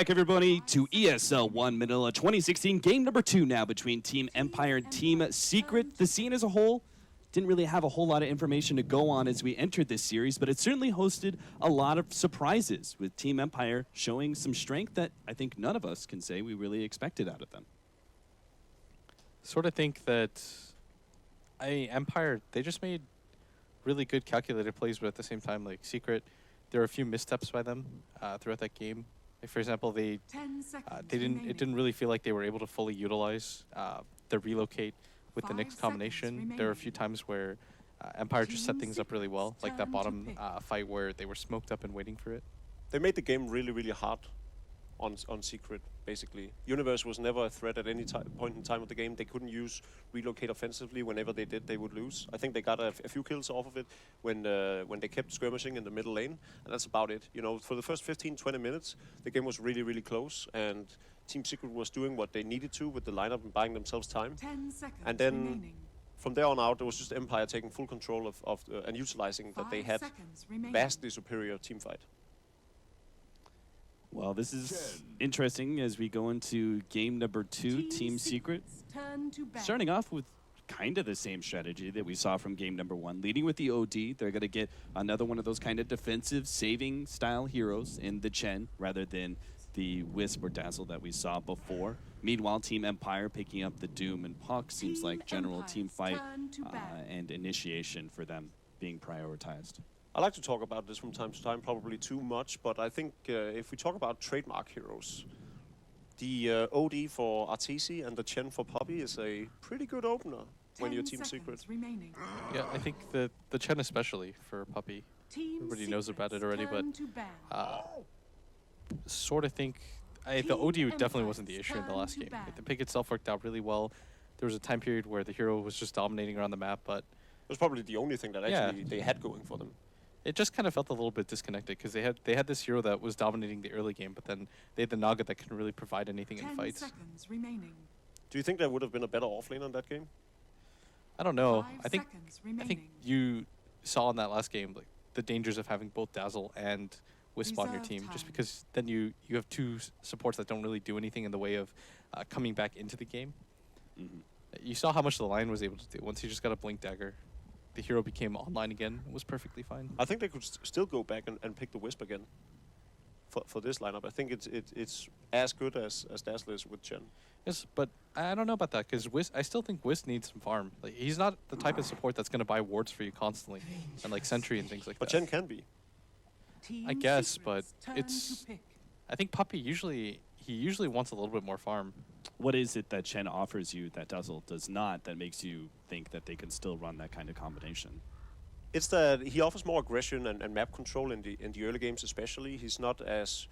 back, everybody, to ESL 1 Manila 2016, game number 2 now between Team Empire and Team Secret. The scene as a whole didn't really have a whole lot of information to go on as we entered this series, but it certainly hosted a lot of surprises, with Team Empire showing some strength that I think none of us can say we really expected out of them. Sort of think that Empire, they just made really good calculated plays, but at the same time, like Secret, there were a few missteps by them throughout that game. Like, for example, it didn't really feel like they were able to fully utilize the relocate with the Nyx combination. There were a few times where Empire just set things up really well, like that bottom fight where they were smoked up and waiting for it. They made the game really, really hard on Secret, basically. Universe was never a threat at any point in time of the game. They couldn't use relocate offensively. Whenever they did, they would lose. I think they got a few kills off of it when they kept skirmishing in the middle lane, and that's about it. You know, for the first 15-20 minutes, the game was really, really close, and Team Secret was doing what they needed to with the lineup and buying themselves time. 10 seconds and then remaining. From there on out, it was just Empire taking full control of and utilizing that they had vastly superior team fight. Well, this is interesting as we go into game number 2, Team Secret. Starting off with kind of the same strategy that we saw from game number 1. Leading with the OD, they're going to get another one of those kind of defensive saving style heroes in the Chen rather than the Wisp or Dazzle that we saw before. Meanwhile, Team Empire picking up the Doom and Puck seems like general team fight and initiation for them being prioritized. I like to talk about this from time to time, probably too much, but I think if we talk about trademark heroes, the OD for Arteezy and the Chen for Poppy is a pretty good opener when you're Team Secret. Remaining. Yeah, I think the Chen especially for Puppy. Everybody knows about it already, but sort of think the OD definitely wasn't the issue in the last game. Like, the pick itself worked out really well. There was a time period where the hero was just dominating around the map, but it was probably the only thing that actually they had going for them. It just kind of felt a little bit disconnected because they had this hero that was dominating the early game, but then they had the Naga that couldn't really provide anything in fights. 10 seconds remaining. Do you think there would have been a better offlane in that game? I don't know. 5 I think remaining. you saw in that last game like the dangers of having both Dazzle and Wisp on your team, just because then you have two supports that don't really do anything in the way of coming back into the game. You saw how much the Lion was able to do once he just got a Blink Dagger. The hero became online again. It was perfectly fine. I think they could still go back and pick the Wisp again for this lineup. I think it's as good as Dazzle is with Chen. Yes, but I don't know about that because I still think Wisp needs some farm. Like, he's not the type of support that's going to buy wards for you constantly and like Sentry and things like but that. But Chen can be. I guess, but it's. I think Puppy usually wants a little bit more farm. What is it that Chen offers you that Dazzle does not that makes you think that they can still run that kind of combination? It's that he offers more aggression and map control in the early games especially. He's not as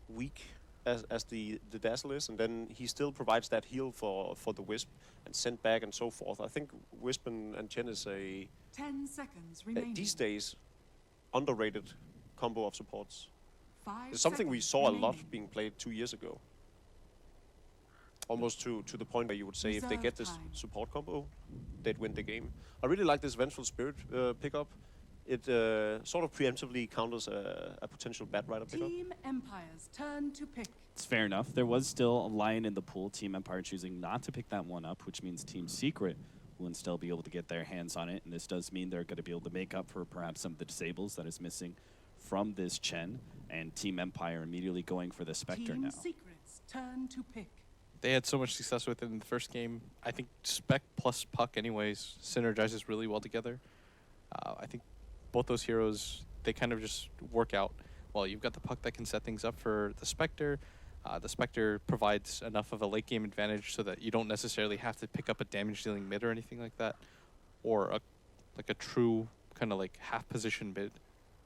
weak as the Dazzle is, and then he still provides that heal for the Wisp and send back and so forth. I think Wisp and Chen is 10 seconds remaining. These days underrated combo of supports. 5 It's something we saw remaining. a lot being played 2 years ago. Almost to the point where you would say if they get this support combo, they'd win the game. I really like this Vengeful Spirit pickup. It sort of preemptively counters a potential Bat Rider pickup. Team Empire's turn to pick. It's fair enough. There was still a Lion in the pool. Team Empire choosing not to pick that one up, which means Team Secret will still be able to get their hands on it. And this does mean they're going to be able to make up for perhaps some of the disables that is missing from this Chen. And Team Empire immediately going for the Spectre now. Team Secret's turn to pick. They had so much success with it in the first game. I think Spec plus Puck anyways synergizes really well together. I think both those heroes, they kind of just work out. Well, you've got the Puck that can set things up for the Spectre. The Spectre provides enough of a late game advantage so that you don't necessarily have to pick up a damage dealing mid or anything like that. Or a true kind of like half position mid.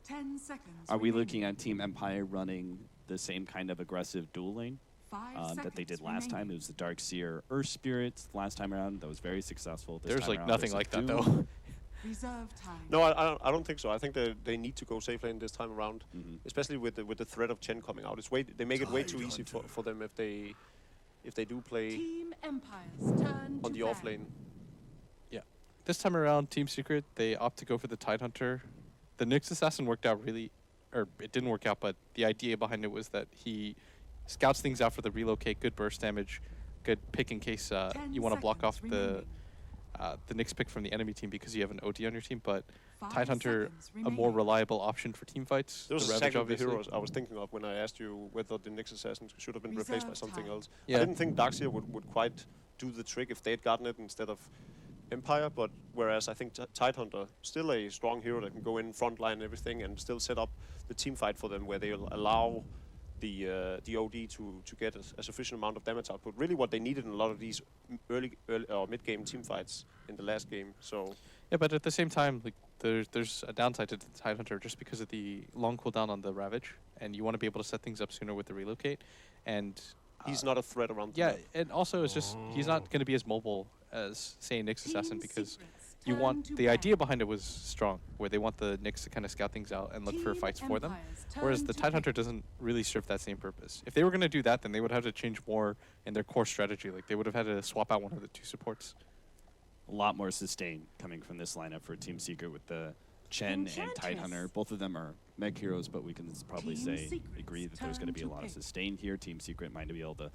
10 seconds Are we remaining. looking at Team Empire running the same kind of aggressive dual lane 5 that they did seconds last time? remaining. It was the Dark Seer Earth Spirit last time around. That was very successful. This There's time like around, nothing there's a like that Doom. though. Reserve time. No, I don't think so. I think they need to go safe lane this time around, especially with the threat of Chen coming out. They make it way too easy for them if they do play Team Empire's turn on to the off ban. lane. Yeah. This time around, Team Secret, they opt to go for the Tidehunter. The Nyx Assassin worked out really, or it didn't work out, but the idea behind it was that he scouts things out for the relocate, good burst damage, good pick in case 10 you want to block off seconds remaining. the Nyx pick from the enemy team because you have an OD on your team, but 5 Tidehunter, seconds a more remaining. reliable option for team fights. Those the are Ravage, exactly the obviously. heroes I was thinking of when I asked you whether the Nyx Assassin should have been replaced by Reserve something time. else. Yeah. I didn't think Darkseer would quite do the trick if they had gotten it instead of Empire, but whereas I think Tidehunter, still a strong hero that can go in front line and everything and still set up the team fight for them where they'll allow the OD to get a sufficient amount of damage output. Really what they needed in a lot of these early or mid-game team fights in the last game. So Yeah, but at the same time, like there's a downside to the Tidehunter just because of the long cooldown on the Ravage, and you want to be able to set things up sooner with the relocate, and he's not a threat around the yeah, map. and also it's just he's not going to be as mobile as say Nyx Assassin Team because secrets you turn want to the ban. idea behind it was strong, where they want the Nyx to kind of scout things out and look for Team fights for them. Empires Whereas turn the to Tidehunter pick. doesn't really serve that same purpose. If they were going to do that, then they would have to change more in their core strategy. Like they would have had to swap out one of the two supports. A lot more sustain coming from this lineup for Team Secret with the Chen and Enchantress. Tidehunter. Both of them are mech heroes, but we can probably Team say, Secrets agree that there's going to be a turn to lot of pick. sustain here. Team Secret might be able to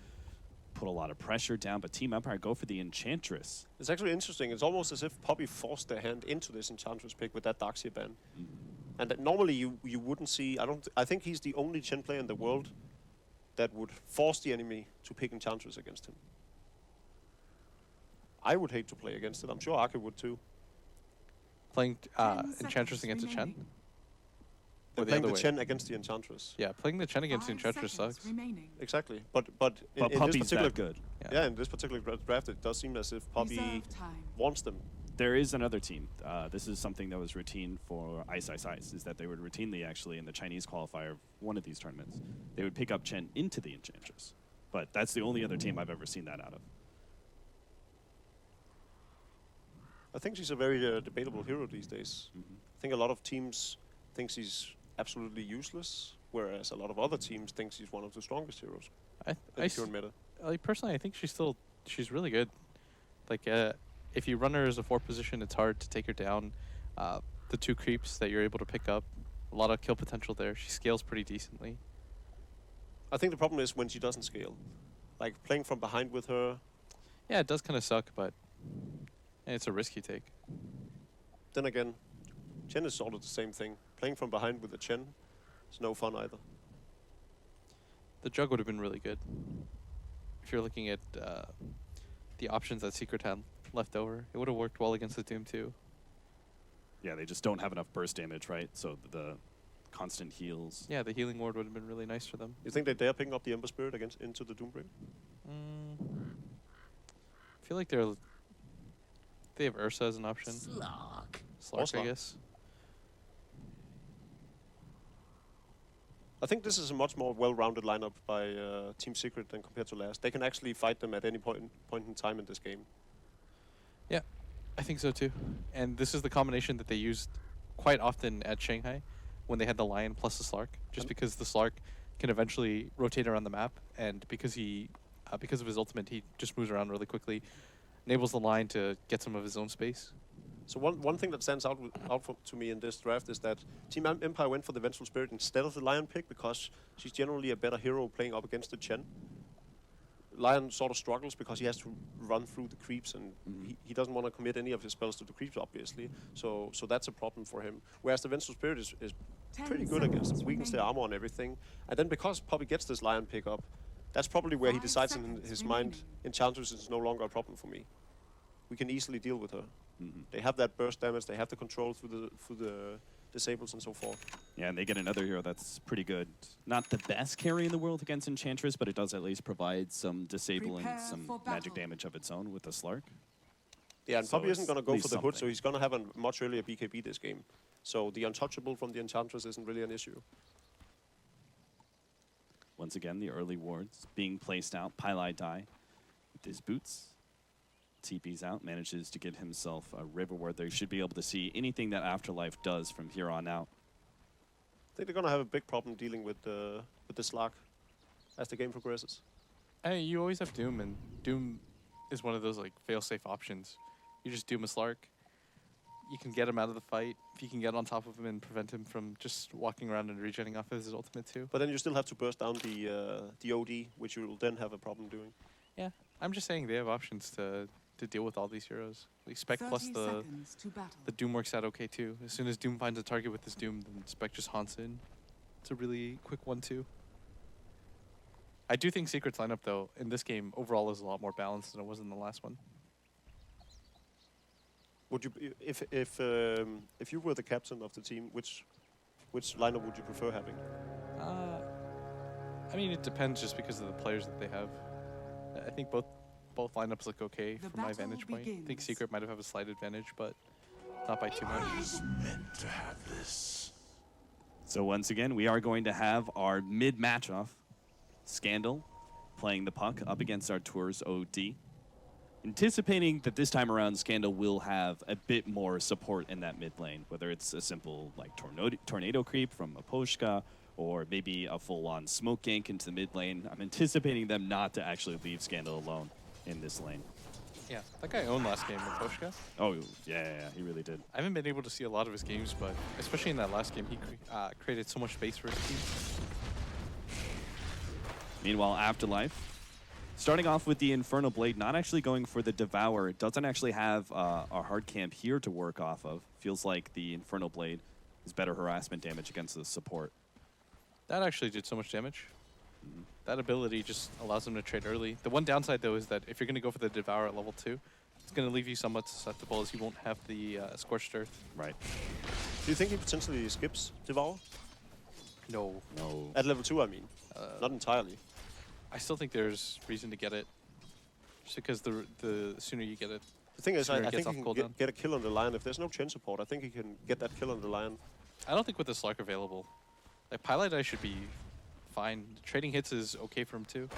put a lot of pressure down, but Team Empire go for the Enchantress. It's actually interesting. It's almost as if Poppy forced their hand into this Enchantress pick with that Darkseer ban. And that normally you wouldn't see. I think he's the only Chen player in the world that would force the enemy to pick Enchantress against him. I would hate to play against it. I'm sure Arke would too. Playing 10 Enchantress seconds against a Chen? remaining. Or They're playing other the way? Chen against the Enchantress. Yeah, playing the Chen against the 5 Enchantress seconds sucks. remaining. Exactly. But in But this Poppy's particular that good. yeah, in this particular draft, it does seem as if Poppy Reserve time. wants them. There is another team. This is something that was routine for Ice, is that they would routinely actually in the Chinese qualifier of one of these tournaments, they would pick up Chen into the Enchantress. But that's the only other team I've ever seen that out of. I think she's a very debatable hero these days. I think a lot of teams think she's absolutely useless, whereas a lot of other teams think she's one of the strongest heroes I, in I the s- current meta. like personally, I think she's really good. Like if you run her as a 4 position, it's hard to take her down. The 2 creeps that you're able to pick up, a lot of kill potential there. She scales pretty decently. I think the problem is when she doesn't scale. Like playing from behind with her, Yeah, it does kind of suck, but it's a risk you take. then again, Chen is sort of the same thing. Playing from behind with the Chen is no fun either. The Jug would have been really good. If you're looking at the options that Secret had left over, it would have worked well against the Doom too. Yeah, they just don't have enough burst damage, right? So the constant heals. Yeah, the healing ward would have been really nice for them. You think they dare picking up the Ember Spirit into the Doombreak? I feel like they have Ursa as an option. Slark, I Slark. guess. I think this is a much more well-rounded lineup by Team Secret than compared to last. They can actually fight them at any point in time in this game. Yeah, I think so too. And this is the combination that they used quite often at Shanghai when they had the Lion plus the Slark, just because the Slark can eventually rotate around the map, and because because of his ultimate, he just moves around really quickly, enables the Lion to get some of his own space. So one thing that stands out to me in this draft is that Team Empire went for the Vengeful Spirit instead of the Lion pick because she's generally a better hero playing up against the Chen. Lion sort of struggles because he has to run through the creeps and he doesn't want to commit any of his spells to the creeps, obviously. So that's a problem for him. Whereas the Vengeful Spirit is 10 pretty good against seconds him, weakens their remaining. armor and everything. And then because Poppy gets this Lion pick up, that's probably where he 5 decides in seconds his mind, remaining. Enchantress is no longer a problem for me. We can easily deal with her. They have that burst damage, they have the control through the disables and so forth. Yeah, and they get another hero that's pretty good. Not the best carry in the world against Enchantress, but it does at least provide some disabling, Prepare some for magic battle. damage of its own with the Slark. Yeah, and So Poppy isn't it's going to at go least for the hood, so something. he's going to have a much earlier BKB this game. So the untouchable from the Enchantress isn't really an issue. Once again, the early wards being placed out. Pylai die with his boots. TP's out, manages to get himself a river ward. They should be able to see anything that Afterlife does from here on out. I think they're going to have a big problem dealing with the Slark as the game progresses. Hey, you always have Doom, and Doom is one of those like fail-safe options. You just Doom a Slark. you can get him out of the fight, if you can get on top of him and prevent him from just walking around and regenerating off his ultimate too. But then you still have to burst down the OD, which you will then have a problem doing. Yeah, I'm just saying they have options to deal with all these heroes. Like Spec plus 30 the seconds to battle. Doom works out okay too. As soon as Doom finds a target with his Doom, then Spec just haunts in. It's a really quick 1-2. I do think Secret's lineup though in this game overall is a lot more balanced than it was in the last one. Would you, if you were the captain of the team, which lineup would you prefer having? I mean, it depends just because of the players that they have. I think both lineups look okay The from my battle vantage point. I think begins. Secret might have a slight advantage, but not by too much. So once again, we are going to have our mid match off. Scandal playing the puck up against Artur's OD. Anticipating that this time around, Scandal will have a bit more support in that mid lane, whether it's a simple like tornado creep from Aposhka, or maybe a full-on smoke gank into the mid lane. I'm anticipating them not to actually leave Scandal alone in this lane. Yeah, that guy owned last game with Poshka. Oh, yeah, he really did. I haven't been able to see a lot of his games, but especially in that last game, he created so much space for his team. Meanwhile, Afterlife, starting off with the Infernal Blade, not actually going for the Devour. It doesn't actually have a hard camp here to work off of. Feels like the Infernal Blade is better harassment damage against the support. That actually did so much damage. That ability just allows them to trade early. The one downside, though, is that if you're going to go for the Devour at level 2, it's going to leave you somewhat susceptible as you won't have the Scorched Earth. Right. Do you think he potentially skips Devour? No. No. At level 2, I mean. Not entirely. I still think there's reason to get it. Just because the sooner you get it. The thing is, Sooner I it gets think he off can cooldown. get a kill on the Lion. If there's no chain support, I think he can get that kill on the Lion. I don't think with the Slark available. Like, Pilot Eye should be fine. Trading hits is okay for him, too.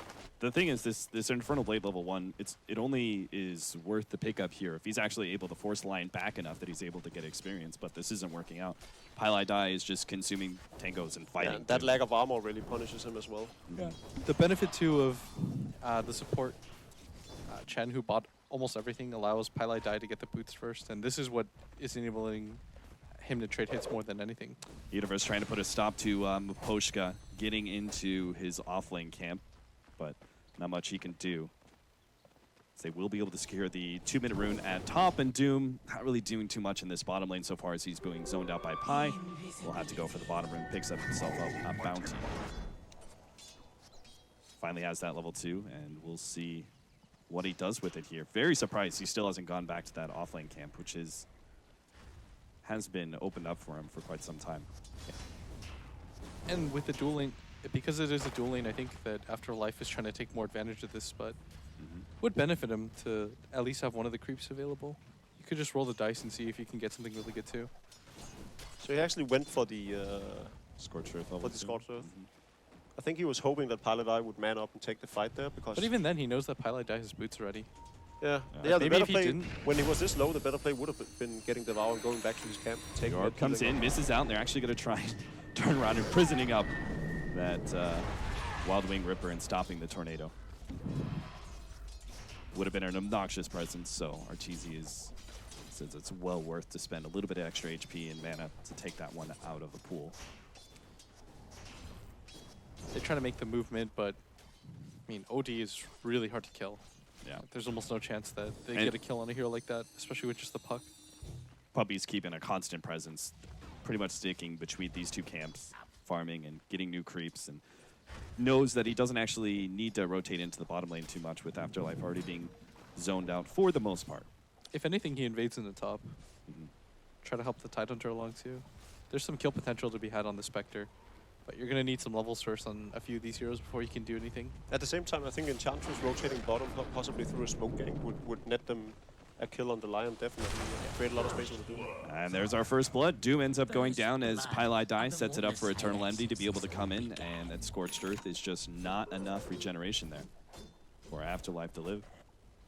The thing is, this Infernal Blade level 1, it only is worth the pickup here if he's actually able to force Lion back enough that he's able to get experience, but this isn't working out. Pile Die is just consuming tangos and fighting. Yeah, that lack of armor really punishes him as well. Yeah. The benefit, too, of the support, Chen, who bought almost everything, allows Pile Die to get the boots first, and this is what is enabling him to trade hits more than anything. Universe trying to put a stop to Poshka getting into his offlane camp, but not much he can do. So they will be able to secure the 2-minute rune at top, and Doom not really doing too much in this bottom lane so far as he's being zoned out by Pi. Will have to go for the bottom rune, picks up himself up a bounty. Finally has that level 2, and we'll see what he does with it here. Very surprised he still hasn't gone back to that offlane camp, which has been opened up for him for quite some time. Yeah. And with the dual lane, because it is a dual lane, I think that Afterlife is trying to take more advantage of this, but would benefit him to at least have one of the creeps available. You could just roll the dice and see if you can get something really good too. So he actually went for the Scorched Earth level for the 2. Scorched Earth. I think he was hoping that Pilot Eye would man up and take the fight there because. But even then, he knows that Pilot Die has boots already. Yeah, Yeah. the Maybe better if he play didn't- when he was this low, the better play would have been getting Devour and going back to his camp. Taking York comes in, misses out, and they're actually going to try and turn around, imprisoning up that Wild Wing Ripper and stopping the tornado. Would have been an obnoxious presence, so Arteezy says it's well worth to spend a little bit of extra HP and mana to take that one out of the pool. They try to make the movement, but I mean, OD is really hard to kill. Yeah. There's almost no chance that they And- get a kill on a hero like that, especially with just the puck. Puppy's keeping a constant presence, pretty much sticking between these two camps, farming and getting new creeps, and knows that he doesn't actually need to rotate into the bottom lane too much with Afterlife already being zoned out for the most part. If anything, he invades in the top. Try to help the Tidehunter along too. There's some kill potential to be had on the Spectre, but you're going to need some levels first on a few of these heroes before you can do anything. At the same time, I think Enchantress rotating bottom, possibly through a smoke gank, would net them a kill on the Lion, definitely. Create a lot of space on the Doom. And there's our first blood. Doom ends up going down as Pili Die sets it up for Eternal Envy to be able to come in, and that Scorched Earth is just not enough regeneration there for Afterlife to live.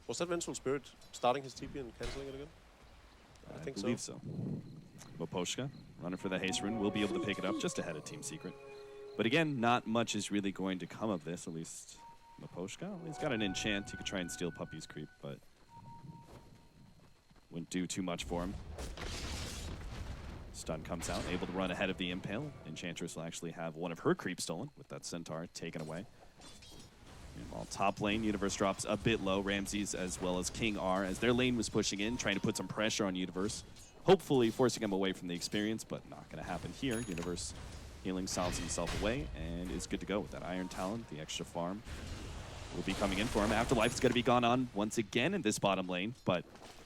Was that Vengeful Spirit starting his TP and cancelling it again? I think believe so. Moposhka, running for the haste rune, will be able to pick it up just ahead of Team Secret. But again, not much is really going to come of this, at least Moposhka. Well, he's got an enchant. He could try and steal Puppy's creep, but wouldn't do too much for him. Stun comes out, able to run ahead of the Impale. Enchantress will actually have one of her creeps stolen with that Centaur taken away. And while top lane, Universe drops a bit low. Ramses as well as King R, as their lane was pushing in, trying to put some pressure on Universe. Hopefully forcing him away from the experience, but not going to happen here. Universe healing solves himself away and is good to go with that Iron Talon. The extra farm will be coming in for him. Afterlife is going to be gone on once again in this bottom lane, but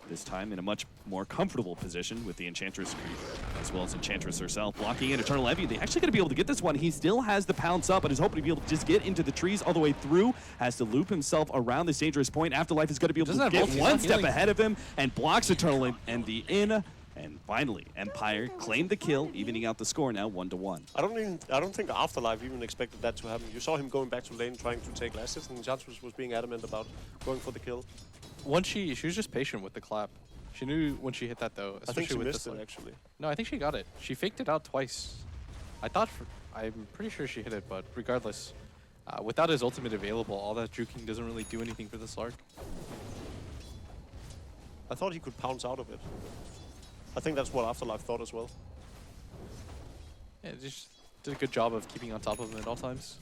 this time in a much more comfortable position with the Enchantress creep, as well as Enchantress herself blocking in Eternal Envy. They actually going to be able to get this one. He still has the pounce up, but is hoping to be able to just get into the trees all the way through. Has to loop himself around this dangerous point. Afterlife is going to be able to get one step ahead of him and blocks Eternal Envy in. And finally, Empire claimed the kill, evening out the score now 1-1. I don't think Afterlife even expected that to happen. You saw him going back to lane trying to take last hits, and Enchantress was being adamant about going for the kill. Once she was just patient with the clap. She knew when she hit that though, I think especially she with missed this it one. actually. No, I think she got it. She faked it out twice. I'm pretty sure she hit it, but regardless, without his ultimate available, all that juking doesn't really do anything for the Slark. I thought he could pounce out of it. I think that's what Afterlife thought as well. Yeah, just did a good job of keeping on top of him at all times.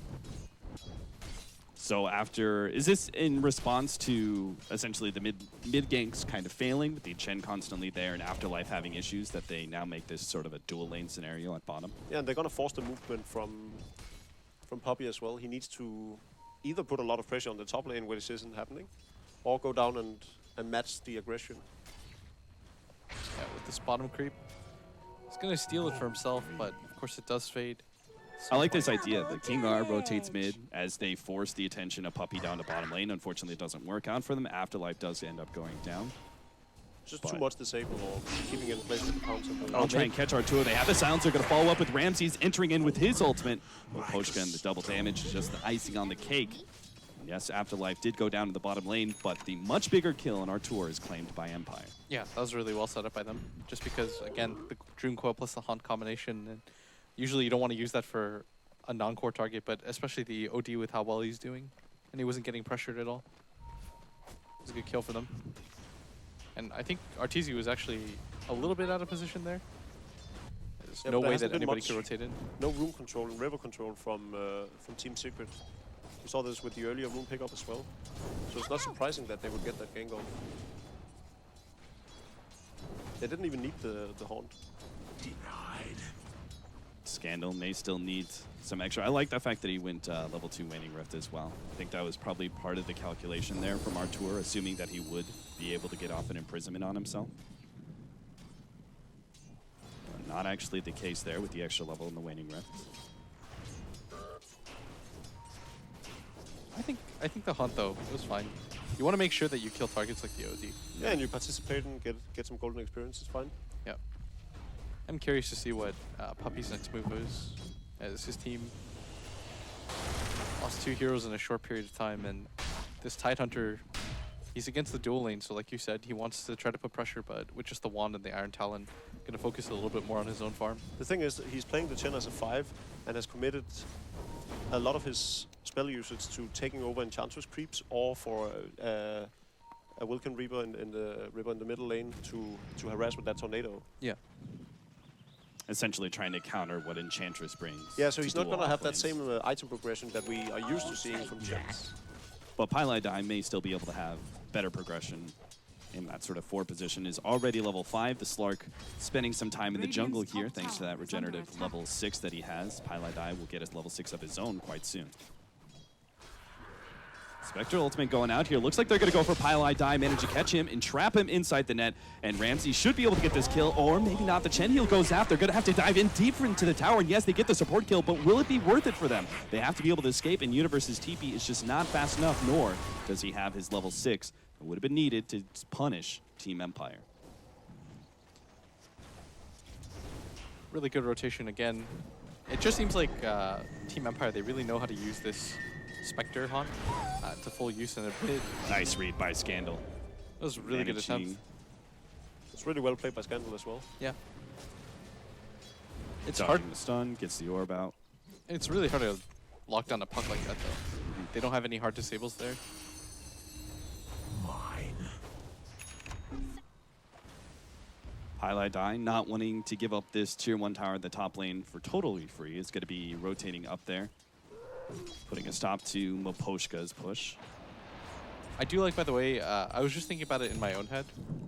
So is this in response to essentially the mid ganks kind of failing, with the Chen constantly there and Afterlife having issues, that they now make this sort of a dual lane scenario at bottom? Yeah, and they're gonna force the movement from Poppy as well. He needs to either put a lot of pressure on the top lane where this isn't happening, or go down and match the aggression. Yeah, with this bottom creep. He's gonna steal it for himself, but of course it does fade. I like this idea that King R rotates mid as they force the attention of Puppy down to bottom lane. Unfortunately, it doesn't work out for them. Afterlife does end up going down. Just too much disable or keeping in place with the counter. I'll try and catch Arturo. They have the silence. They're going to follow up with Ramses entering in with his ultimate. Well, Poshka and the double damage is just the icing on the cake. And yes, Afterlife did go down to the bottom lane, but the much bigger kill on Arturo is claimed by Empire. Yeah, that was really well set up by them. Just because, again, the Dream Coil plus the Haunt combination, and usually you don't want to use that for a non-core target, but especially the OD with how well he's doing. And he wasn't getting pressured at all. It was a good kill for them. And I think Arteezy was actually a little bit out of position there. There's no way that anybody could rotate in. No room control and river control from Team Secret. We saw this with the earlier room pickup as well. So it's not surprising that they would get that gank off. They didn't even need the Haunt. Scandal may still need some extra. I like the fact that he went level 2 Waning Rift as well. I think that was probably part of the calculation there from Artur, assuming that he would be able to get off an imprisonment on himself. But not actually the case there with the extra level in the Waning Rift. I think the Hunt though was fine. You want to make sure that you kill targets like the OD. Yeah, and you participate and get some golden experience. It's fine. Yeah. I'm curious to see what Puppy's next move is, as his team lost 2 heroes in a short period of time, and this Tidehunter, he's against the dual lane, so like you said, he wants to try to put pressure, but with just the Wand and the Iron Talon, gonna focus a little bit more on his own farm. The thing is, he's playing the Chen as a 5 and has committed a lot of his spell usage to taking over Enchantress creeps, or for a Wilken Reaper in the middle lane to harass with that tornado. Yeah. Essentially trying to counter what Enchantress brings. Yeah, so he's not going to have that lanes. same item progression that we are used to seeing from Chens. But Pylai may still be able to have better progression in that sort of 4 position. Is already level 5. The Slark spending some time in the jungle here thanks to that regenerative level 6 that he has. Pylai will get his level 6 of his own quite soon. Spectre ultimate going out here. Looks like they're going to go for Pylai, manage to catch him and trap him inside the net. And Ramsey should be able to get this kill, or maybe not. The Chen heal goes out. They're going to have to dive in deeper into the tower. And yes, they get the support kill, but will it be worth it for them? They have to be able to escape, and Universe's TP is just not fast enough, nor does he have his level 6. It would have been needed to punish Team Empire. Really good rotation again. It just seems like Team Empire, they really know how to use this Spectre Haunt to full use in a bit. Nice read by Scandal. That was a really good attempt. It's really well played by Scandal as well. Yeah. It's Dodging hard. the stun, gets the orb out. It's really hard to lock down a puck like that, though. They don't have any hard disables there. Highlight Die not wanting to give up this tier 1 tower in the top lane for totally free. Is going to be rotating up there, putting a stop to Maposhka's push. I do like, by the way, I was just thinking about it in my own head,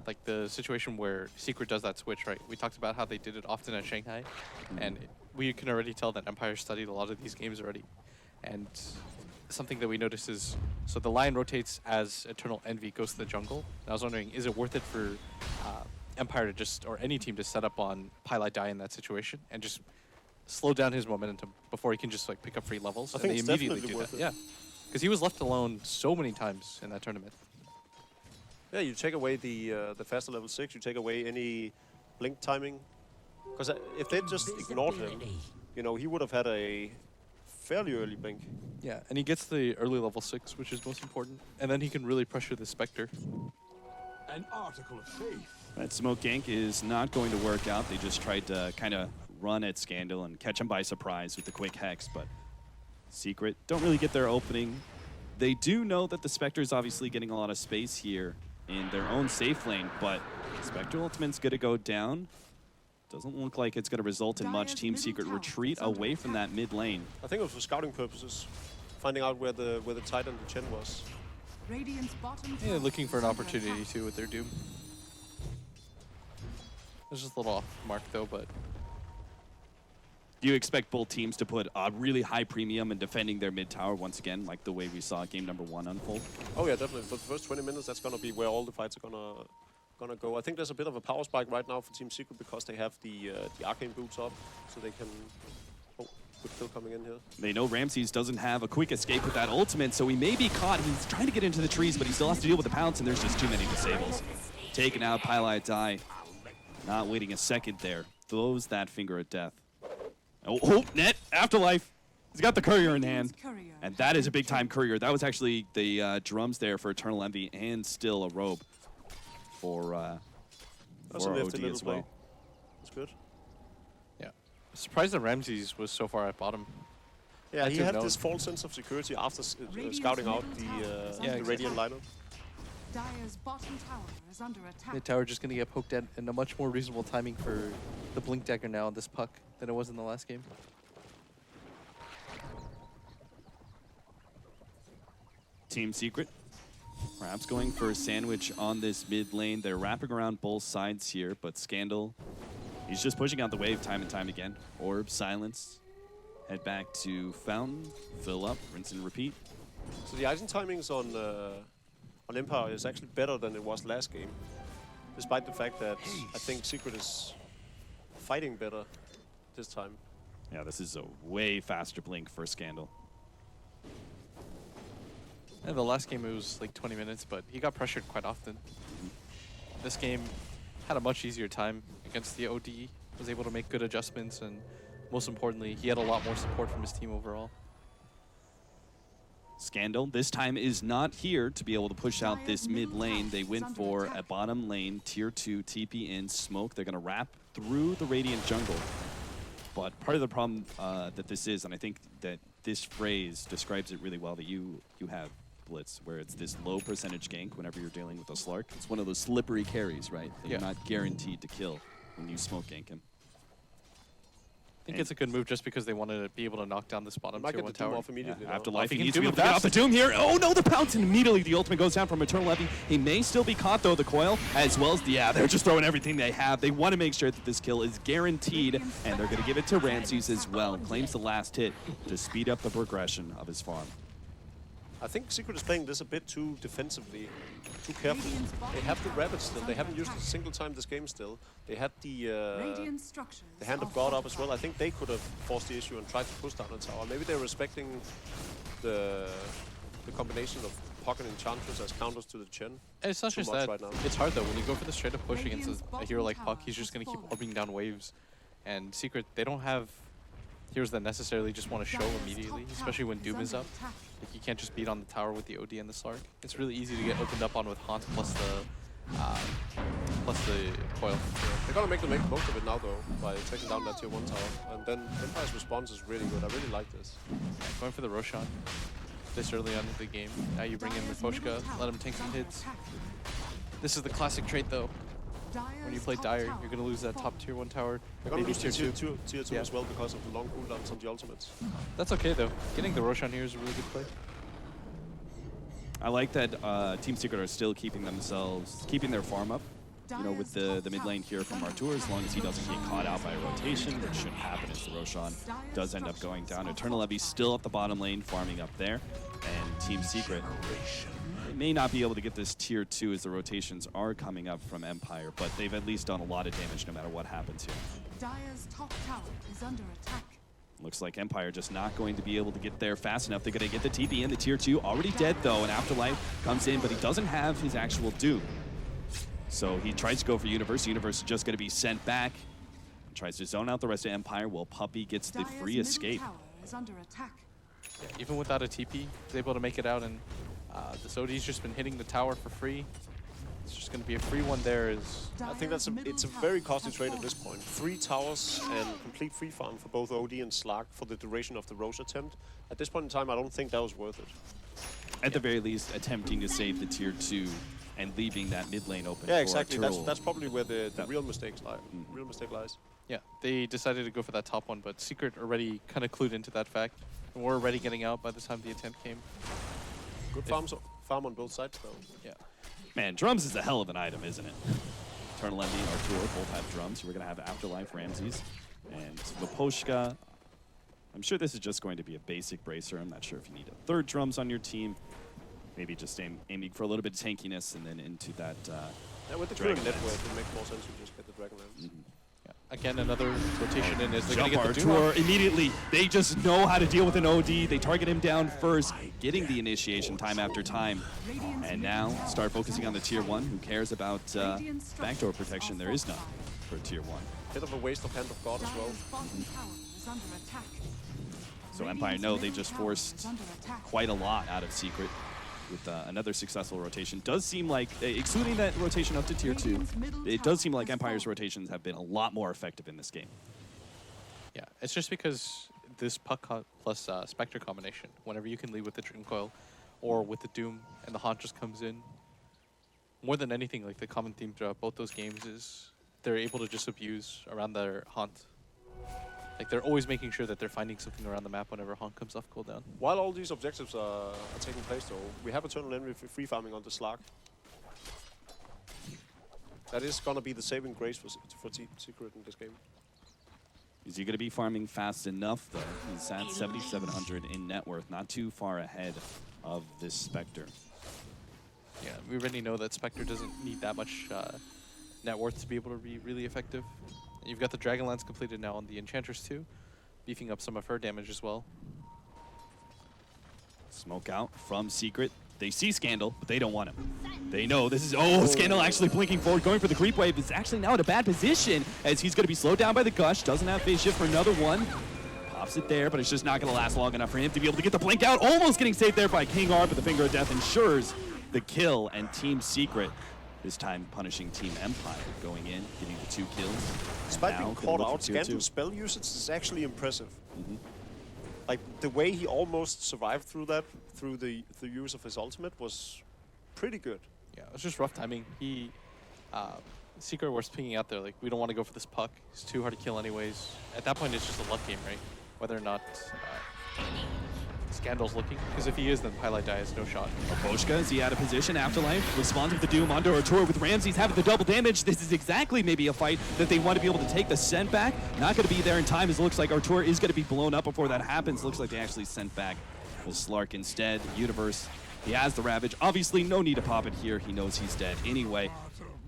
like the situation where Secret does that switch, right? We talked about how they did it often at Shanghai, and we can already tell that Empire studied a lot of these games already. And something that we noticed is, so the line rotates as Eternal Envy goes to the jungle. And I was wondering, is it worth it for Empire to just, or any team to set up on Pilot Die in that situation and just slow down his momentum before he can just like pick up free levels? I think they it's immediately definitely do worth that. it. Yeah, because he was left alone so many times in that tournament. Yeah, you take away the faster level 6, you take away any blink timing. Because if they just ignored him, you know, he would have had a fairly early blink. Yeah, and he gets the early level 6, which is most important. And then he can really pressure the Spectre. An article of faith. That smoke gank is not going to work out. They just tried to kind of run at Scandal and catch him by surprise with the quick Hex, but Secret don't really get their opening. They do know that the Spectre is obviously getting a lot of space here in their own safe lane, but Spectre Ultimate's going to go down. Doesn't look like it's going to result in much. Team Secret retreat away from that mid lane. I think it was for scouting purposes, finding out where the Titan and the Chen was. Radiant's bottom Yeah, tower looking for is an under opportunity attack. too with their Doom. It's just a little off mark though, but Do you expect both teams to put a really high premium in defending their mid tower once again, like the way we saw game number 1 unfold? Oh yeah, definitely. For the first 20 minutes, that's gonna be where all the fights are gonna go. I think there's a bit of a power spike right now for Team Secret because they have the arcane boots up, so they can. Oh, good kill coming in here. They know Ramses doesn't have a quick escape with that ultimate, so he may be caught. He's trying to get into the trees, but he still has to deal with the pounce, and there's just too many disables. Taken out, Pilot Die. Not waiting a second there. Throws that finger at death. Oh, net, Afterlife. He's got the courier in hand. Courier And that is a big-time courier. That was actually the drums there for Eternal Envy and still a robe for That's a nifty OD little as well. play. That's good. yeah. Surprised that Ramses was so far at bottom. Yeah, I he took had note. this false sense of security after Radiant's scouting out middle the, tower is the under Radiant attack. lineup. Dire's bottom tower is under attack. Mid tower just gonna get poked at in a much more reasonable timing for the Blink Dagger now on this puck than it was in the last game. Team Secret, perhaps going for a sandwich on this mid lane. They're wrapping around both sides here, but Scandal, he's just pushing out the wave time and time again. Orb, silence, head back to Fountain, fill up, rinse and repeat. So the icing timings on Empire is actually better than it was last game, despite the fact that I think Secret is fighting better this time. Yeah, this is a way faster blink for Scandal. And the last game it was like 20 minutes, but he got pressured quite often. This game had a much easier time against the OD, was able to make good adjustments, and most importantly, he had a lot more support from his team overall. Scandal this time is not here to be able to push out this mid lane. They went for a bottom lane, tier 2 TP in smoke. They're going to wrap through the Radiant jungle. But part of the problem that this is, and I think that this phrase describes it really well that you have, Blitz, where it's this low percentage gank whenever you're dealing with a Slark. It's one of those slippery carries, right? That you're not guaranteed to kill when you smoke gank him. I think it's a good move just because they wanted to be able to knock down this bottom Might tier get 1 the Doom tower. off immediately. now. Afterlife, he he can needs to do be it able to get off the fast. Doom here. Oh no, the pounce, and immediately the ultimate goes down from Eternal Levy. He may still be caught though, the coil, as well as they're just throwing everything they have. They want to make sure that this kill is guaranteed, and they're going to give it to Ramses as well. Claims the last hit to speed up the progression of his farm. I think Secret is playing this a bit too defensively, too careful. They have the rabbit still. They haven't used it a single time this game still. They had the Radiant structures Hand of are God up as well. I fortified. think they could have forced the issue and tried to push down the tower. Maybe they're respecting the combination of Puck and Enchantress as counters to the Chen. And it's not Too just much that. right now. It's hard though when you go for the straight up push against Radiant's a hero like bottom Puck. He's just tower gonna keep has orbing down waves. And Secret, they don't have heroes that necessarily just want to show Dire's immediately, top especially when tower Doom is under up. attack. Like you can't just beat on the tower with the OD and the Slark. It's really easy to get opened up on with Haunt plus the coil. They're gonna make the most of it now though, by taking down that tier 1 tower. And then Empire's response is really good. I really like this. Yeah, going for the Roshan this early on in the game. Now you bring in Dire's Miposhka, middle tower let him tank is some under hits. attack. This is the classic trait though. when you play Dire, you're going to lose that top tier 1 tower. They're gonna maybe lose tier tier 2. 2 Yeah. as well because of the long cooldowns on the ultimates. That's okay though. Getting the Roshan here is a really good play. I like that Team Secret are still keeping their farm up. You know, with the mid lane here from Artur, as long as he doesn't get caught out by a rotation, which shouldn't happen as the Roshan does end up going down. Eternal Levy still up the bottom lane, farming up there. And Team Secret, they may not be able to get this tier 2 as the rotations are coming up from Empire, but they've at least done a lot of damage no matter what happens here. Dire's top tower is under attack. Looks like Empire just not going to be able to get there fast enough. They're going to get the TP in, the tier 2 already dead though, and Afterlife comes in, but he doesn't have his actual Doom. So he tries to go for Universe. Universe is just going to be sent back. Tries to zone out the rest of Empire while Puppey gets the free escape. Tower is under attack. Yeah, even without a TP, he's able to make it out, and this OD's just been hitting the tower for free. It's just going to be a free one there. I think it's a very costly trade at this point. 3 towers and complete free farm for both OD and Slark for the duration of the Rose attempt. At this point in time, I don't think that was worth it. At the very least, attempting to save the tier 2 and leaving that mid lane open. Yeah, for exactly. Arturo. That's probably where the real mistakes lie. Real mistake lies. Yeah, they decided to go for that top one, but Secret already kind of clued into that fact. And we're already getting out by the time the attempt came. Good farm on both sides, though. Yeah. Man, drums is a hell of an item, isn't it? Eternal Envy and Artur both have drums. We're going to have Afterlife, Ramses, and Vaposhka. I'm sure this is just going to be a basic bracer. I'm not sure if you need a 3rd drums on your team. Maybe just aiming for a little bit of tankiness and then into that Yeah, with the current network, it makes more sense to just get the Dragonlance. Yeah. Again, another rotation in is they're going Jump to get the Doom Artur off. immediately. They just know how to deal with an OD. They target him down first, getting the initiation time after time. And now start focusing on the tier 1. Who cares about backdoor protection? There is none for tier 1. Bit of a waste of Hand of God as well. Dire's bottom tower is under attack. So Empire know they just forced quite a lot out of Secret with another successful rotation. Does seem like, excluding that rotation up to tier 2, it does seem like Empire's rotations have been a lot more effective in this game. Yeah, it's just because this Puck plus Spectre combination, whenever you can lead with the Dream Coil or with the Doom and the Haunt just comes in, more than anything, like the common theme throughout both those games is they're able to just abuse around their Haunt. Like they're always making sure that they're finding something around the map whenever Haunt comes off cooldown. While all these objectives are taking place, though, we have Eternal Envy free farming on the Slark. That is going to be the saving grace for Team Secret in this game. Is he going to be farming fast enough, though? He's at 7,700 in net worth, not too far ahead of this Spectre. Yeah, we already know that Spectre doesn't need that much net worth to be able to be really effective. You've got the Dragonlance completed now on the Enchantress too, beefing up some of her damage as well. Smoke out from Secret. They see Scandal, but they don't want him. They know this is, oh, Scandal actually blinking forward, going for the creep wave. Is actually now in a bad position as he's going to be slowed down by the Gush. Doesn't have phase shift for another one. Pops it there, but it's just not going to last long enough for him to be able to get the blink out. Almost getting saved there by King R, but the Finger of Death ensures the kill, and Team Secret this time punishing Team Empire, going in, getting the 2 kills. Despite now being gonna caught look for out, tier Scandal's 2. spell usage is actually impressive. Like, the way he almost survived through that, through the use of his ultimate, was pretty good. Yeah, it was just rough timing. He, Secret was pinging out there, like, we don't want to go for this Puck. It's too hard to kill anyways. At that point, it's just a luck game, right? Whether or not Scandal's looking. Because if he is, then Highlight Die has no shot. Vaposhka, is he out of position? Afterlife responds with the Doom onto Artur with Ramses having the double damage. This is exactly maybe a fight that they want to be able to take the send back. Not going to be there in time, as it looks like Artur is going to be blown up before that happens. Looks like they actually sent back with Slark instead. Universe, he has the Ravage. Obviously, no need to pop it here. He knows he's dead anyway.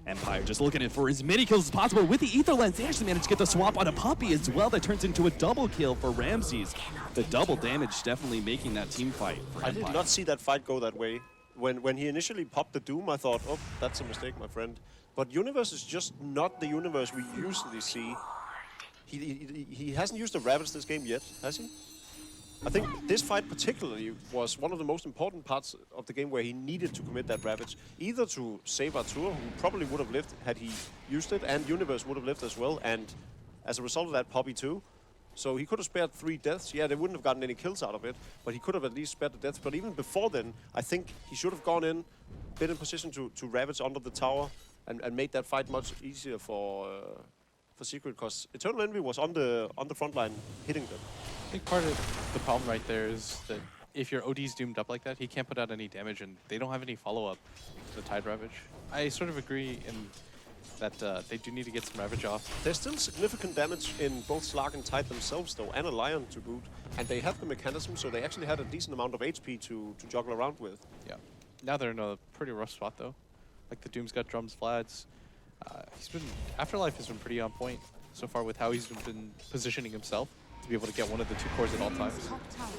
Empire just looking for as many kills as possible. With the Ether Lens, they actually managed to get the swap on a Puppey as well. That turns into a double kill for Ramses. The double damage definitely making that team fight for I Empire. did not see that fight go that way. When he initially popped the Doom, I thought, oh, that's a mistake, my friend. But Universe is just not the Universe we usually see. He hasn't used the Ravage this game yet, has he? I think this fight particularly was one of the most important parts of the game where he needed to commit that Ravage, either to save Artur, who probably would have lived had he used it, and Universe would have lived as well, and as a result of that, Puppey too. So he could have spared 3 deaths. Yeah, they wouldn't have gotten any kills out of it, but he could have at least spared the deaths. But even before then, I think he should have gone in, been in position to Ravage under the tower, and made that fight much easier for Secret, because Eternal Envy was on the front line hitting them. I think part of the problem right there is that if your OD's doomed up like that, he can't put out any damage, and they don't have any follow-up to the Tide Ravage. I sort of agree in that they do need to get some Ravage off. There's still significant damage in both Slark and Tide themselves, though, and a Lion to boot. And they have the mechanism, so they actually had a decent amount of HP to juggle around with. Yeah. Now they're in a pretty rough spot, though. Like, the Doom's got drums, Vlads. Afterlife has been pretty on point so far with how he's been positioning himself to be able to get one of the 2 cores at all times.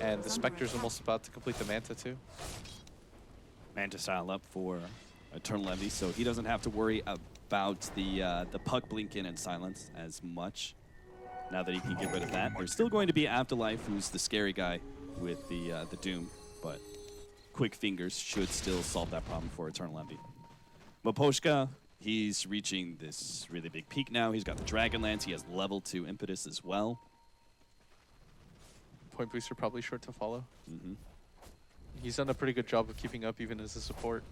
And the Spectre's almost about to complete the Manta, too. Manta style up for Eternal Envy, so he doesn't have to worry about the puck blink in and silence as much. Now that he can get rid of that, there's still going to be Afterlife, who's the scary guy with the Doom, but quick fingers should still solve that problem for Eternal Envy. Miposhka, he's reaching this really big peak now. He's got the Dragonlance. He has level 2 impetus as well. Point booster probably short to follow. Mm-hmm. He's done a pretty good job of keeping up even as a support.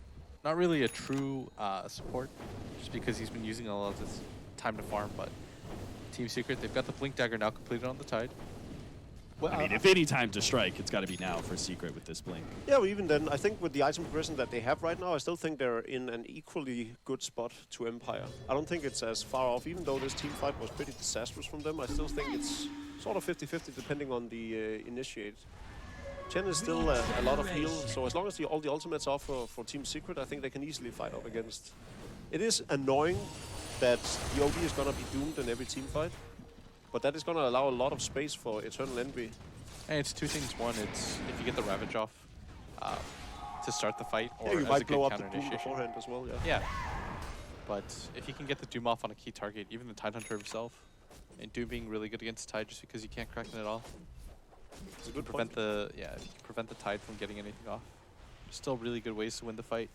Not really a true support, just because he's been using a lot of his time to farm, but Team Secret, they've got the Blink Dagger now completed on the Tide. Well, I mean, if any time to strike, it's got to be now for Secret with this blink. Yeah, well, even then, I think with the item progression that they have right now, I still think they're in an equally good spot to Empire. I don't think it's as far off, even though this team fight was pretty disastrous from them. I still think it's sort of 50-50 depending on the initiate. Chen is still a lot of heal, so as long as all the ultimates are for Team Secret, I think they can easily fight up against. It is annoying that the OD is going to be doomed in every team fight, but that is going to allow a lot of space for Eternal Envy. And it's 2 things. One, it's if you get the Ravage off to start the fight, or Yeah, you as a might good blow up the counter Doom initiation. beforehand as well, yeah. Yeah. But if you can get the Doom off on a key target, even the Tidehunter himself, and Doom being really good against Tide just because you can't crack it off. It's a good Prevent point. if you can prevent the Tide from getting anything off. Still really good ways to win the fight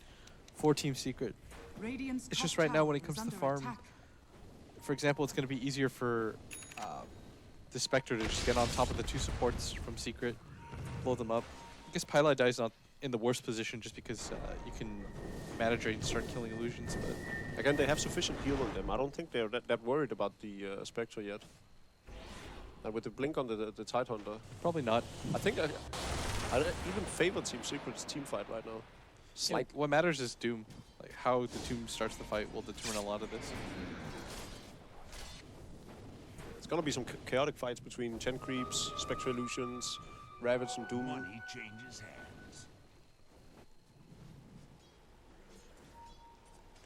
for Team Secret. Radiant's It's top just right now when it tower comes is to the under farm, attack. for example, it's going to be easier for the Spectre to just get on top of the 2 supports from Secret, blow them up. I guess Pylai Die's not in the worst position just because you can manage rate and start killing illusions, but Again, they have sufficient heal on them. I don't think they're that worried about the Spectre yet. And with the blink on the Tidehunter, probably not. I think I even favor Team Secret's team fight right now. Yeah, Slight. what matters is Doom. Like how the Doom starts the fight will determine a lot of this. It's gonna be some chaotic fights between Chen Creeps, Spectre Illusions, Ravage and Doom. Money changes hands.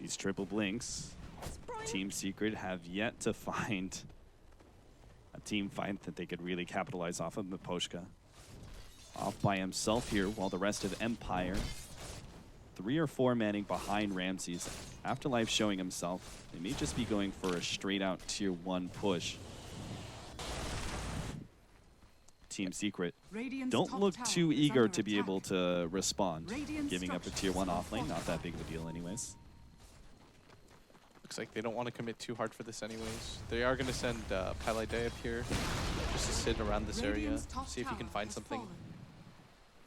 These triple blinks, Team Secret have yet to find a team fight that they could really capitalize off of. Miposhka off by himself here, while the rest of Empire 3 or 4 manning behind Ramses. Afterlife showing himself. They may just be going for a straight out tier 1 push. Team Secret Radiant's don't top look tower too is eager under to be attack. able to respond. Radiant Giving up a structures tier 1 are off lane, not that fortified. big of a deal anyways. Looks like they don't want to commit too hard for this anyways. They are going to send Pylai Die up here just to sit around this area, Radiant's top see if he can tower find has something.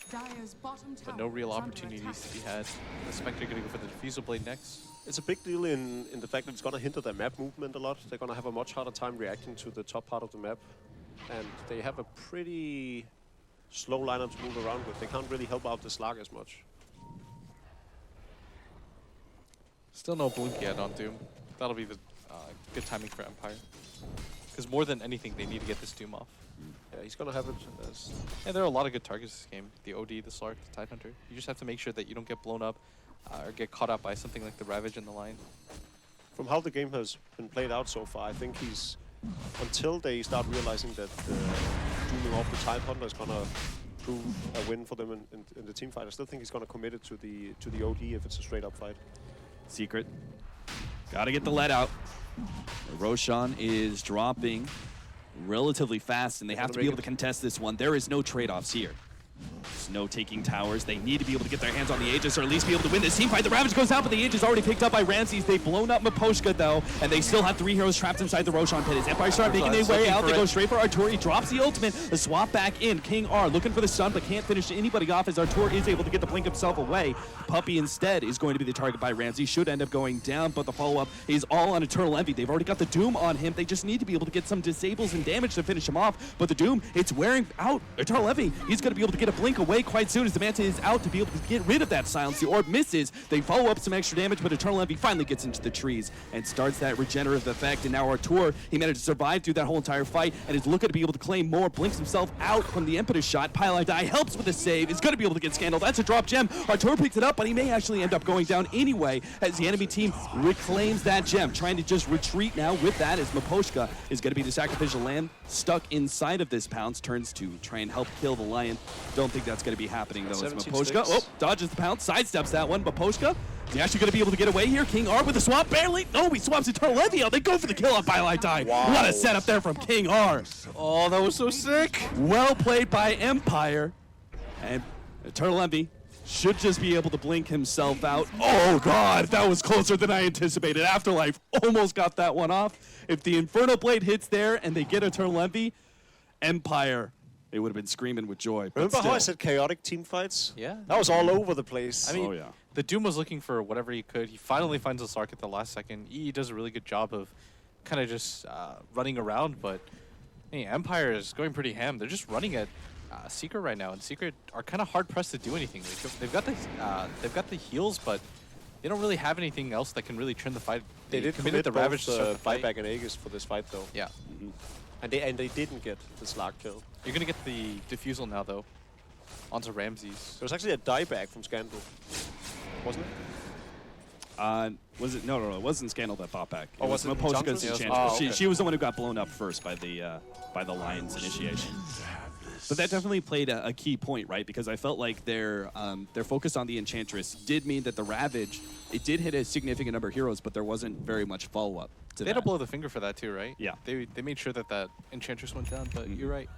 fallen. Dire's bottom But tower no real is under opportunities attack. to be had. The Spectre going to go for the Diffusal Blade next. It's a big deal in the fact that it's gonna hinder their map movement a lot. They're gonna have a much harder time reacting to the top part of the map. And they have a pretty slow lineup to move around with. They can't really help out the Slark as much. Still no blink yet on Doom. That'll be the good timing for Empire. Because more than anything, they need to get this Doom off. Yeah, he's gonna have it as... And there are a lot of good targets this game. The OD, the Slark, the Tidehunter. You just have to make sure that you don't get blown up or get caught up by something like the Ravage in the line. From how the game has been played out so far, I think he's... Until they start realizing that dooming off the Tidehunter is gonna prove a win for them in the team fight, I still think he's gonna commit it to the OD if it's a straight up fight. Secret. Gotta get the lead out. Roshan is dropping relatively fast, and they have to be able to contest this one. There is no trade-offs here. Snow taking towers. They need to be able to get their hands on the Aegis, or at least be able to win this team fight. The Ravage goes out, but the Aegis already picked up by Ramses. They've blown up Miposhka, though, and they still have 3 heroes trapped inside the Roshan pit. As Empire start making their way out, they go straight for Artur. He drops the ultimate. The swap back in. King R looking for the stun, but can't finish anybody off as Artur is able to get the blink himself away. Puppey instead is going to be the target by Ramsey. Should end up going down, but the follow-up is all on Eternal Envy. They've already got the Doom on him. They just need to be able to get some disables and damage to finish him off, but the Doom, it's wearing out Eternal Envy. He's going to be able to get a blink away quite soon as the Manta is out to be able to get rid of that silence. The orb misses. They follow up some extra damage, but Eternal Envy finally gets into the trees and starts that regenerative effect. And now Artur, he managed to survive through that whole entire fight and is looking to be able to claim more. Blinks himself out from the Impetus shot. Pylon Die helps with the save. Is going to be able to get Scandal. That's a drop gem. Artur picks it up, but he may actually end up going down anyway as the enemy team reclaims that gem. Trying to just retreat now with that as Miposhka is going to be the sacrificial lamb stuck inside of this pounce. Turns to try and help kill the lion. Don't think that's going to be happening though. As Miposhka, oh, dodges the pounce, sidesteps that one. Miposhka, is he actually going to be able to get away here? King R with the swap, barely. No, he swaps Eternal Envy out. They go for the kill on Pylon Die. Wow. What a setup there from King R. Oh, that was so sick. Well played by Empire. And Eternal Envy should just be able to blink himself out. Oh god, that was closer than I anticipated. Afterlife almost got that one off. If the Inferno Blade hits there and they get Eternal Envy, Empire, they would have been screaming with joy. Remember how I said chaotic team fights? Yeah. That was all over the place. I mean, Oh, yeah. the Doom was looking for whatever he could. He finally finds the Sark at the last second. EE does a really good job of kind of just running around, but hey, Empire is going pretty ham. They're just running at Secret right now, and Secret are kind of hard pressed to do anything. They've got the heals, but they don't really have anything else that can really turn the fight. they did committed the Ravage to start the fight. buyback and Aegis for this fight though. Yeah, And they didn't get the Slark kill. you're gonna get the Diffusal now though, onto Ramses. There was actually a dieback from Scandal, wasn't it? Was it? No, it wasn't Scandal that bought back. Oh, was it Miposhka's Enchantress? Enchantress. Oh, okay. She was the one who got blown up first by the Lion's initiation. But that definitely played a key point, right? Because I felt like their focus on the Enchantress did mean that the Ravage, it did hit a significant number of heroes, but there wasn't very much follow-up to They had that. to blow the finger for that too, right? Yeah. They made sure that Enchantress went down, but you're right.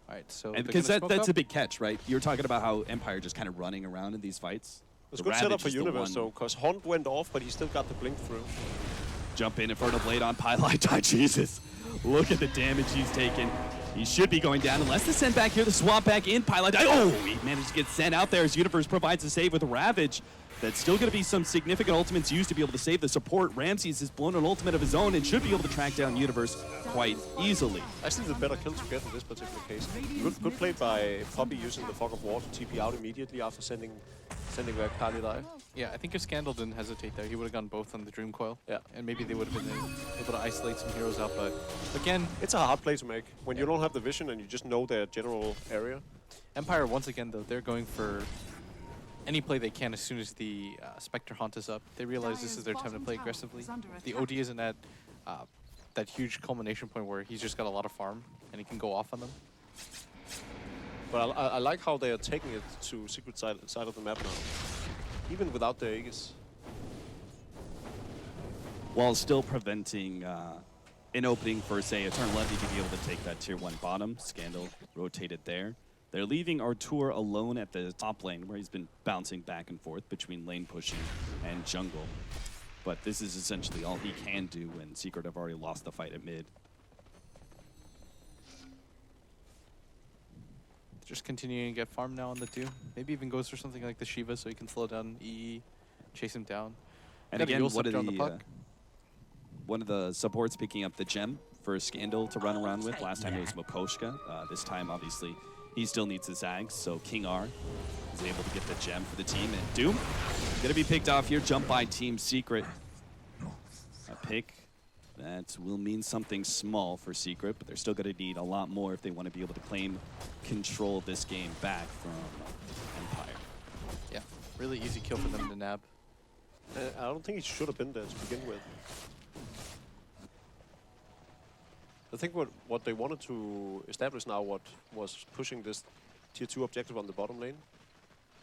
All right, so And they're because gonna smoke that's up? a big catch, right? You were talking about how Empire just kind of running around in these fights. It was The a good setup Ravage for is the Universe one- though, because Hunt went off, but he still got the blink through. Jump in, Inferno Blade on Pylon Die. Jesus. Look at the damage he's taken. He should be going down unless the send back here, the swap back in. Pylon Die. Oh, he managed to get sent out there as Universe provides a save with Ravage. That's still going to be some significant ultimates used to be able to save the support. Ramses has blown an ultimate of his own and should be able to track down Universe quite easily. Actually, the better kill to get in this particular case. Good play by Puppey using the Fog of War to TP out immediately after sending back Kali Die. Yeah, I think if Scandal didn't hesitate there, he would have gone both on the Dream Coil. Yeah. And maybe they would have been able to isolate some heroes out, but again, It's a hard play to make when you don't have the vision and you just know their general area. Empire, once again, though, they're going for any play they can as soon as the Spectre Haunt is up. They realize this is their time to play aggressively. The OD isn't at that huge culmination point where he's just got a lot of farm and he can go off on them. But I like how they are taking it to secret side of the map now, even without the Aegis. While still preventing an opening for, say, Eternal Envy to be able to take that tier 1 bottom. Scandal rotated there. They're leaving Artur alone at the top lane where he's been bouncing back and forth between lane pushing and jungle. But this is essentially all he can do when Secret have already lost the fight at mid. Just continuing to get farm now on the Doom. Maybe even goes for something like the Shiva so he can slow down EE, chase him down. And Got a again, Yule Scepter on the puck. one of the supports picking up the gem for Scandal to run around with. Last time it was Miposhka. This time, obviously, he still needs his Zags, so King R is able to get the gem for the team. And Doom, gonna be picked off here, jump by Team Secret. A pick that will mean something small for Secret, but they're still gonna need a lot more if they want to be able to claim control of this game back from Empire. Yeah, really easy kill for them to nab. I don't think he should have been there to begin with. I think what they wanted to establish now was pushing this tier 2 objective on the bottom lane.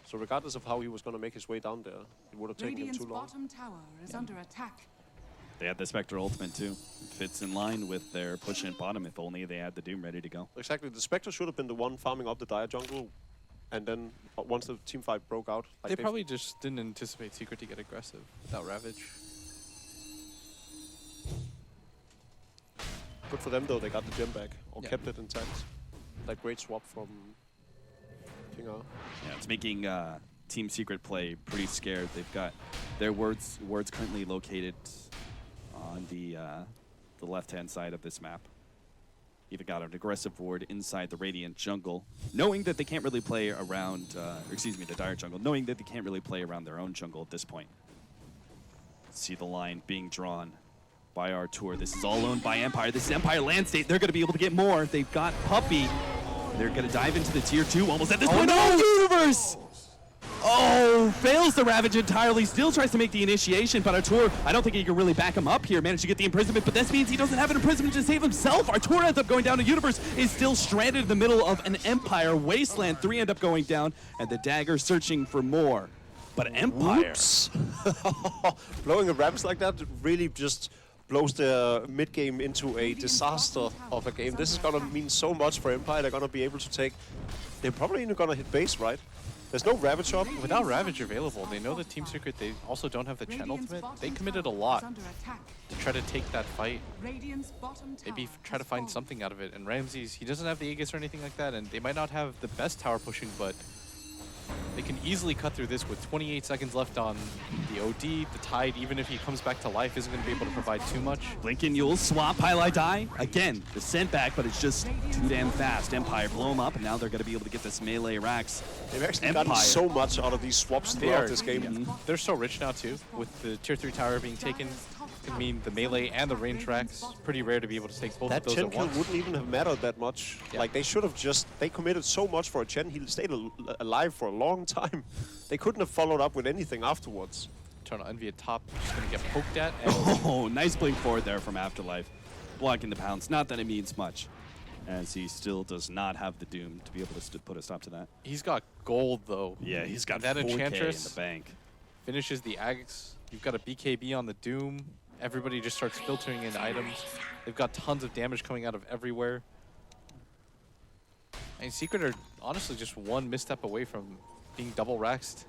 So regardless of how he was going to make his way down there, it would have taken him Radiant's too long. bottom tower is under attack. They had the Spectre ultimate too. Fits in line with their push in bottom. If only they had the Doom ready to go. Exactly. The Spectre should have been the one farming up the Dire jungle, and then once the team fight broke out, like They probably just didn't anticipate Secret to get aggressive without Ravage. good for them though. They got the gem back or Yeah. kept it intact. That great swap from King R. Yeah, it's making Team Secret play pretty scared. They've got their wards currently located on the left-hand side of this map. Even got an aggressive ward inside the Radiant jungle, knowing that they can't really play around, the Dire jungle, knowing that they can't really play around their own jungle at this point. See the line being drawn by our tour. This is all owned by Empire. This is Empire land state. They're going to be able to get more. They've got Puppey. They're going to dive into the tier 2 almost at this point. Oh, Universe! Oh, fails the Ravage entirely. Still tries to make the initiation, but Artur, I don't think he can really back him up here. Managed to get the imprisonment, but this means he doesn't have an imprisonment to save himself. Artur ends up going down to Universe, is still stranded in the middle of an Empire wasteland. 3 end up going down, and the Dagger searching for more. But Empire... Whoops. Blowing a Ravage like that really just blows the mid-game into a disaster of a game. This is going to mean so much for Empire. They're going to be able to take... They're probably even going to hit base, right? There's no Ravage up. Without Ravage available, they know that Team Secret, they also don't have the channel ultimate. They committed a lot to try to take that fight. Maybe try to find something out of it. And Ramses, he doesn't have the Aegis or anything like that, and they might not have the best tower pushing, but they can easily cut through this with 28 seconds left on the OD. The Tide, even if he comes back to life, isn't going to be able to provide too much. Blinking Yule, swap, highlight die. Again, the sent back, but it's just too damn fast. Empire blow him up, and now they're going to be able to get this melee racks. They've actually gotten so much out of these swaps throughout this game. They're so rich now, too. With the tier 3 tower being taken, I mean, the melee and the range racks, pretty rare to be able to take both of those That at Chen kill once. wouldn't even have mattered that much. Yeah. Like, they should have just... They committed so much for a Chen. He stayed alive for a long time. They couldn't have followed up with anything afterwards. Eternal Envy at top, just going to get poked at. And Oh, nice blink forward there from Afterlife. Blocking the pounce. Not that it means much, as he still does not have the Doom to be able to put a stop to that. he's got gold, though. Yeah, he's got that 4K Enchantress in the bank. finishes the Ags. You've got a BKB on the Doom. Everybody just starts filtering in items. They've got tons of damage coming out of everywhere. And Secret are honestly just one misstep away from being double raxed.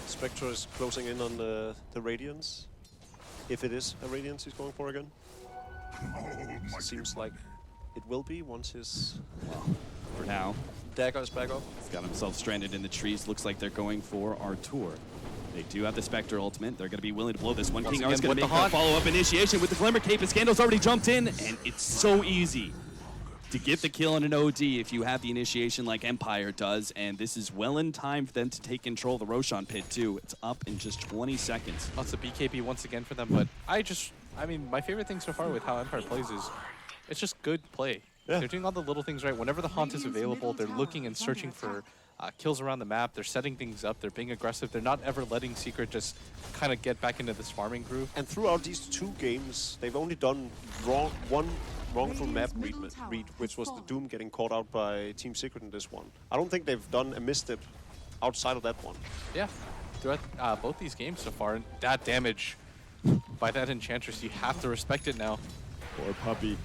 Spectre is closing in on the Radiance. If it is a Radiance he's going for again. Seems like it will be once his For now, dagger is back up. he's got himself stranded in the trees. Looks like they're going for Artur. They do have the Spectre ultimate. They're going to be willing to blow this one. Once King R's again, going to with make the a follow-up initiation with the Glimmer Cape. His Scandal's already jumped in, and it's so easy to get the kill in an OD if you have the initiation like Empire does, and this is well in time for them to take control of the Roshan pit too. It's up in just 20 seconds. Lots of BKB once again for them, but I mean, my favorite thing so far with how Empire plays is it's just good play. Yeah. They're doing all the little things right. Whenever the Haunt is available, they're looking and searching for kills around the map. They're setting things up. They're being aggressive. They're not ever letting Secret just kind of get back into this farming groove. And throughout these 2 games, they've only done one wrongful map read, which was the Doom getting caught out by Team Secret in this one. I don't think they've done a misstep outside of that one. Yeah, throughout both these games so far, and that damage by that Enchantress, you have to respect it now. Poor Puppey.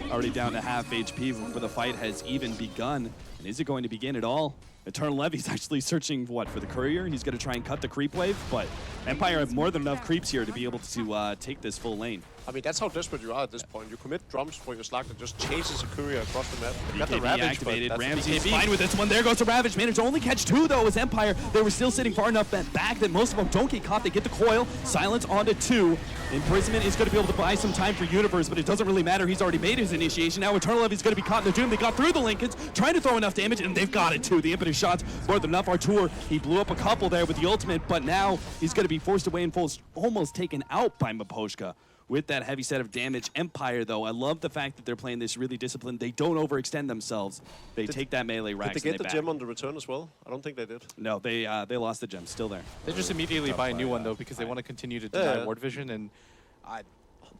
Already down to half HP before the fight has even begun. And is it going to begin at all? Eternal Levy's actually searching, for the Courier? He's going to try and cut the creep wave, but Empire have more than enough creeps here to be able to take this full lane. I mean, that's how desperate you are at this point. You commit drums for your Slag that just chases a courier across the map. You got the BKB Ravage, activated. but that's Ramsey's BKB. fine with this one. There goes the Ravage. Managed to only catch 2, though, as Empire. They were still sitting far enough back that most of them don't get caught. They get the coil. Silence onto 2. Imprisonment is going to be able to buy some time for Universe, but it doesn't really matter. He's already made his initiation. Now Eternal Levy's going to be caught in the Doom. They got through the Lincolns, trying to throw enough damage, and they've got it, too. The impetus shots more than enough. Artur, he blew up a couple there with the ultimate, but now he's going to be forced away and almost taken out by Maposhka with that heavy set of damage. Empire, though, I love the fact that they're playing this really disciplined. They don't overextend themselves. They take that melee rack. Did they get the gem on the return as well? I don't think they did. No, they lost the gem. Still there. They just immediately buy a new one, though, because they want to continue to deny ward vision, and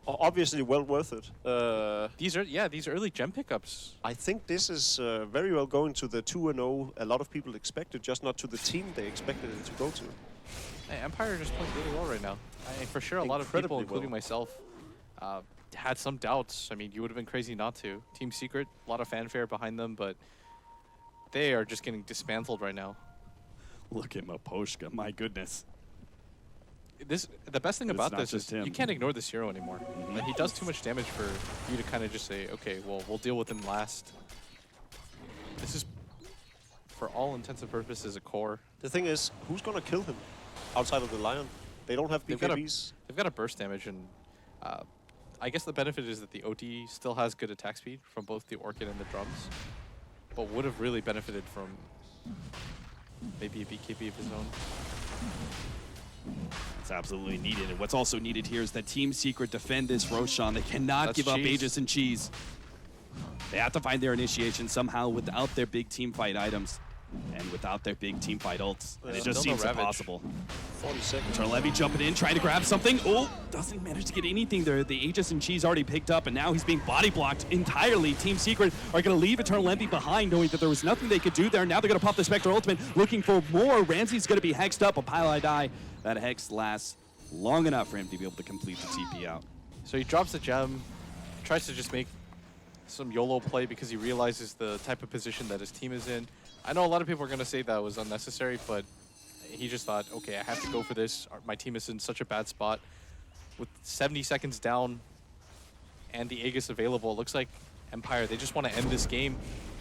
Obviously well worth it. These early gem pickups. I think this is very well going to the 2-0 a lot of people expected, just not to the team they expected it to go to. Hey, Empire just playing really well right now. For sure, a lot of people, Incredibly including well. myself, had some doubts. I mean, you would have been crazy not to. Team Secret, a lot of fanfare behind them, but they are just getting dismantled right now. Look at Maposhka, my goodness. The best thing It's about not this is just him. you can't ignore this hero anymore. Like, he does too much damage for you to kind of just say, okay, well, we'll deal with him last. This is, for all intents and purposes, a core. The thing is, who's gonna kill him outside of the Lion? They don't have They've got BKBs. They've got a burst damage, and I guess the benefit is that the OD still has good attack speed from both the Orchid and the drums, but would have really benefited from maybe a BKB of his own. It's absolutely needed. And what's also needed here is that Team Secret defend this Roshan. They cannot That's give up cheese. Aegis and Cheese. They have to find their initiation somehow without their big team fight items and without their big team fight ults. And it just Still no seems Ravage. impossible. 40 seconds. Tarlevi jumping in, trying to grab something. Oh, doesn't manage to get anything there. The Aegis and Cheese already picked up, and now he's being body blocked entirely. Team Secret are going to leave Eternal Envy behind, knowing that there was nothing they could do there. Now they're going to pop the Spectre Ultimate, looking for more. Ramsey's going to be hexed up. A pile I die. That hex lasts long enough for him to be able to complete the TP out. So he drops the gem, tries to just make some YOLO play because he realizes the type of position that his team is in. I know a lot of people are going to say that was unnecessary, but he just thought, okay, I have to go for this. My team is in such a bad spot. With 70 seconds down and the Aegis available, it looks like Empire, they just want to end this game.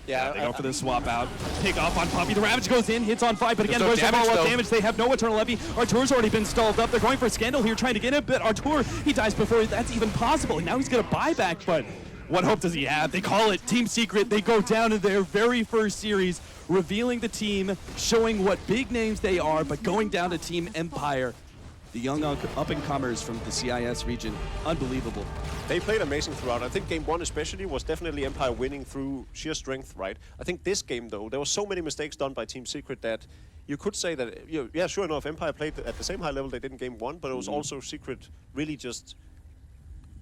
Yeah, They go for the swap out. Pick off on Puppy. The Ravage goes in, hits on 5, but again, There's no there's no damage, follow-up though. damage. They have no Eternal Levy. Artur's already been stalled up. They're going for Scandal here, trying to get it, but Artur, he dies before that's even possible. Now he's going to buy back, but what hope does he have? They call it Team Secret. They go down in their very first series, revealing the team, showing what big names they are, but going down to Team Empire. The young up-and-comers from the CIS region. Unbelievable. They played amazing throughout. I think game one especially was definitely Empire winning through sheer strength, right? I think this game, though, there were so many mistakes done by Team Secret that you could say that, yeah, sure enough, Empire played at the same high level they did in game one, but it was also Secret really just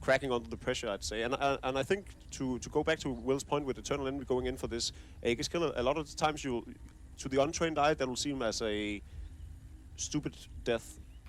cracking under the pressure, I'd say. And I think to go back to Will's point with Eternal Envy going in for this Aegis kill, a lot of the times to the untrained eye, that will seem as a stupid death.